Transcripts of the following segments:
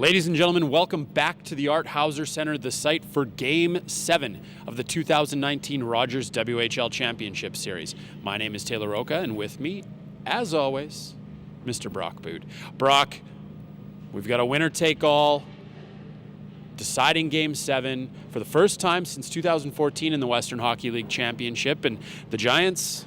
Ladies and gentlemen, welcome back to the Art Hauser Center, the site for Game 7 of the 2019 Rogers WHL Championship Series. My name is Taylor Roca, and with me, as always, Mr. Brock Boot. Brock, we've got a winner-take-all deciding Game 7 for the first time since 2014 in the Western Hockey League Championship, and the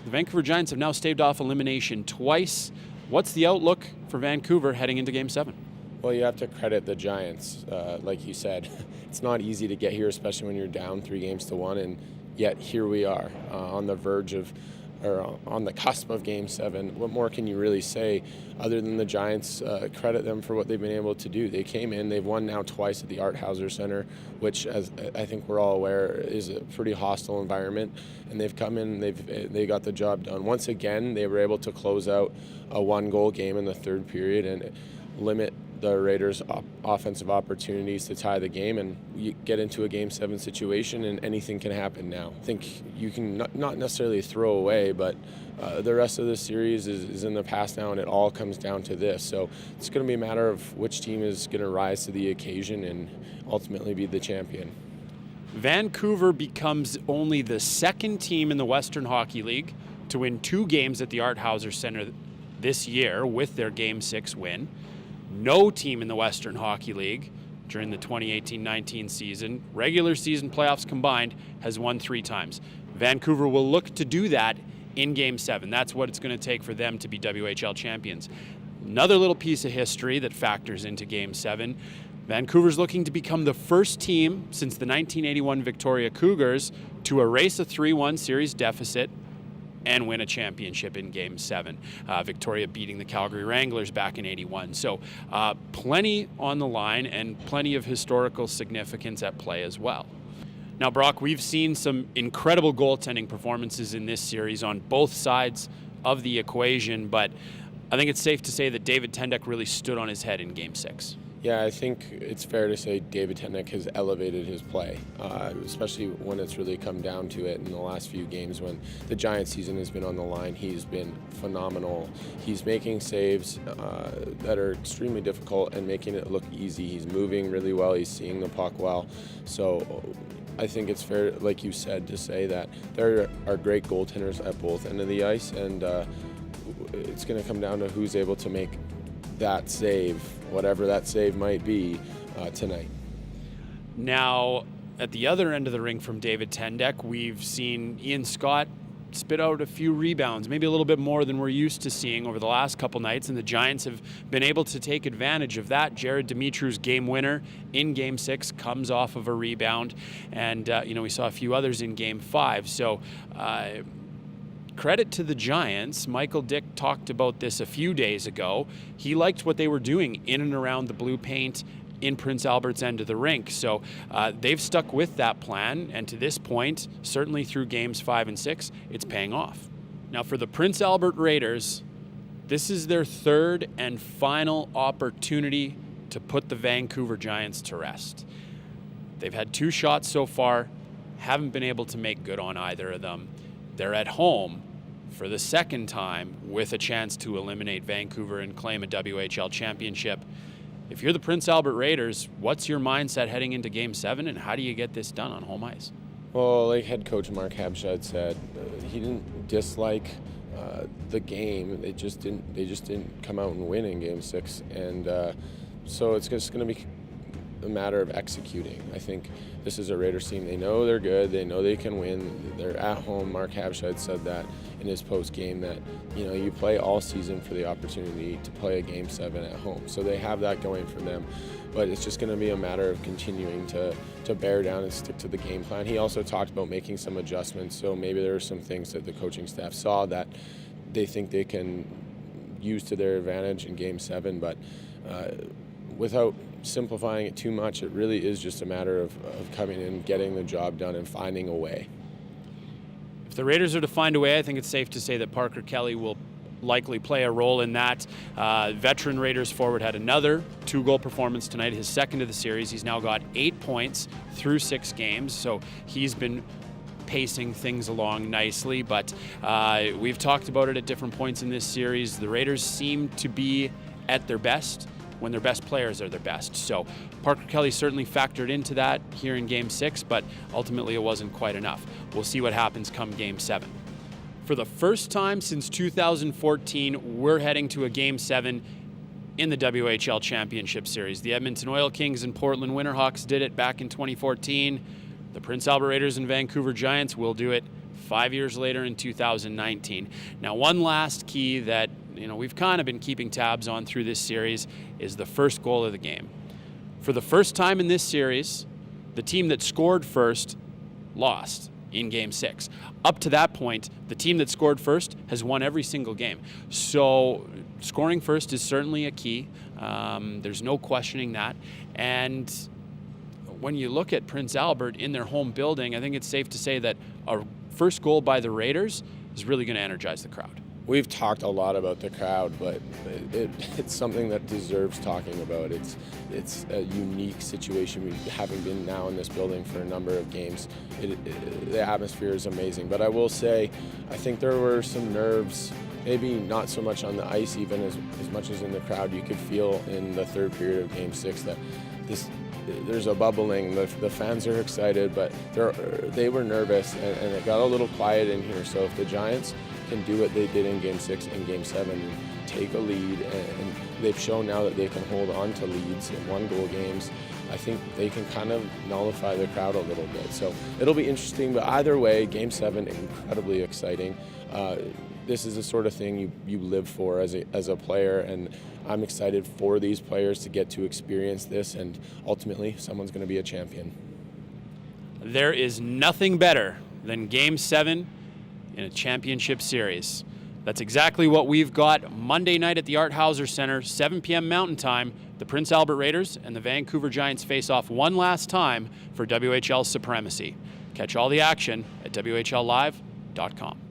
Vancouver Giants have now staved off elimination twice. What's the outlook for Vancouver heading into Game 7? Well, you have to credit the Giants. Like you said, it's not easy to get here, especially when you're down 3-1, and yet here we are on the verge of, or on the cusp of Game 7. What more can you really say other than the Giants credit them for what they've been able to do? They came in, they've won now twice at the Art Hauser Center, which, as I think we're all aware, is a pretty hostile environment, and they've come in, they got the job done. Once again, they were able to close out a one-goal game in the third period and limit the Raiders' offensive opportunities to tie the game, and you get into a Game 7 situation and anything can happen now. I think you can not necessarily throw away, but the rest of the series is in the past now, and it all comes down to this. So it's going to be a matter of which team is going to rise to the occasion and ultimately be the champion. Vancouver becomes only the second team in the Western Hockey League to win 2 games at the Art Hauser Center this year with their Game 6 win. No team in the Western Hockey League during the 2018-19 season, regular season playoffs combined, has won 3 times. Vancouver will look to do that in Game 7. That's what it's going to take for them to be WHL champions. Another little piece of history that factors into Game 7. Vancouver's looking to become the first team since the 1981 Victoria Cougars to erase a 3-1 series deficit and win a championship in Game 7. Victoria beating the Calgary Wranglers back in '81. So plenty on the line and plenty of historical significance at play as well. Now, Brock, we've seen some incredible goaltending performances in this series on both sides of the equation, but I think it's safe to say that David Tendek really stood on his head in Game 6. Yeah, I think it's fair to say David Tendek has elevated his play, especially when it's really come down to it in the last few games when the Giants season has been on the line. He's been phenomenal. He's making saves that are extremely difficult and making it look easy. He's moving really well. He's seeing the puck well. So I think it's fair, like you said, to say that there are great goaltenders at both ends of the ice, and it's going to come down to who's able to make that save, whatever that save might be, tonight. Now, at the other end of the rink from David Tendek, we've seen Ian Scott spit out a few rebounds, maybe a little bit more than we're used to seeing over the last couple nights, and the Giants have been able to take advantage of that. Jared Dimitri's game winner in Game 6 comes off of a rebound, and we saw a few others in Game 5. So credit to the Giants. Michael Dick talked about this a few days ago. He liked what they were doing in and around the blue paint in Prince Albert's end of the rink. So they've stuck with that plan, and to this point, certainly through Games 5 and 6, it's paying off. Now for the Prince Albert Raiders, this is their third and final opportunity to put the Vancouver Giants to rest. They've had 2 shots so far, haven't been able to make good on either of them. They're at home for the second time with a chance to eliminate Vancouver and claim a WHL championship. If you're the Prince Albert Raiders, what's your mindset heading into Game 7, and how do you get this done on home ice? Well, like head coach Mark Habshed said, he didn't dislike the game. They just didn't come out and win in Game 6, and so it's just going to be a matter of executing. I think this is a Raiders team. They know they're good. They know they can win. They're at home. Mark Habshed said that in his post-game, that you play all season for the opportunity to play a Game 7 at home. So they have that going for them. But it's just going to be a matter of continuing to bear down and stick to the game plan. He also talked about making some adjustments. So maybe there are some things that the coaching staff saw that they think they can use to their advantage in Game 7. But without simplifying it too much, it really is just a matter of coming in, getting the job done, and finding a way. If the Raiders are to find a way, I think it's safe to say that Parker Kelly will likely play a role in that. Veteran Raiders forward had another 2-goal performance tonight, his second of the series. He's now got 8 points through 6 games, so he's been pacing things along nicely, but we've talked about it at different points in this series. The Raiders seem to be at their best when their best players are their best. So Parker Kelly certainly factored into that here in Game 6, but ultimately it wasn't quite enough. We'll see what happens come Game 7. For the first time since 2014, we're heading to a Game 7 in the WHL Championship Series. The Edmonton Oil Kings and Portland Winterhawks did it back in 2014. The Prince Albert Raiders and Vancouver Giants will do it 5 years later in 2019. Now, one last key that we've kind of been keeping tabs on through this series is the first goal of the game. For the first time in this series, the team that scored first lost in Game 6. Up to that point, the team that scored first has won every single game. So scoring first is certainly a key. There's no questioning that. And when you look at Prince Albert in their home building, I think it's safe to say that a first goal by the Raiders is really going to energize the crowd. We've talked a lot about the crowd, but it's something that deserves talking about. It's a unique situation. Having been now in this building for a number of games, the atmosphere is amazing. But I will say, I think there were some nerves, maybe not so much on the ice even as much as in the crowd. You could feel in the third period of Game 6 that there's a bubbling. The fans are excited, but they were nervous, and it got a little quiet in here. So if the Giants can do what they did in Game 6 and Game 7 and take a lead, and they've shown now that they can hold on to leads in one-goal games, I think they can kind of nullify the crowd a little bit. So it'll be interesting, but either way, Game 7, incredibly exciting. This is the sort of thing you live for as a player, and I'm excited for these players to get to experience this, and ultimately someone's going to be a champion. There is nothing better than Game 7 in a championship series. That's exactly what we've got Monday night at the Art Hauser Center, 7 p.m. Mountain Time. The Prince Albert Raiders and the Vancouver Giants face off one last time for WHL supremacy. Catch all the action at WHLlive.com.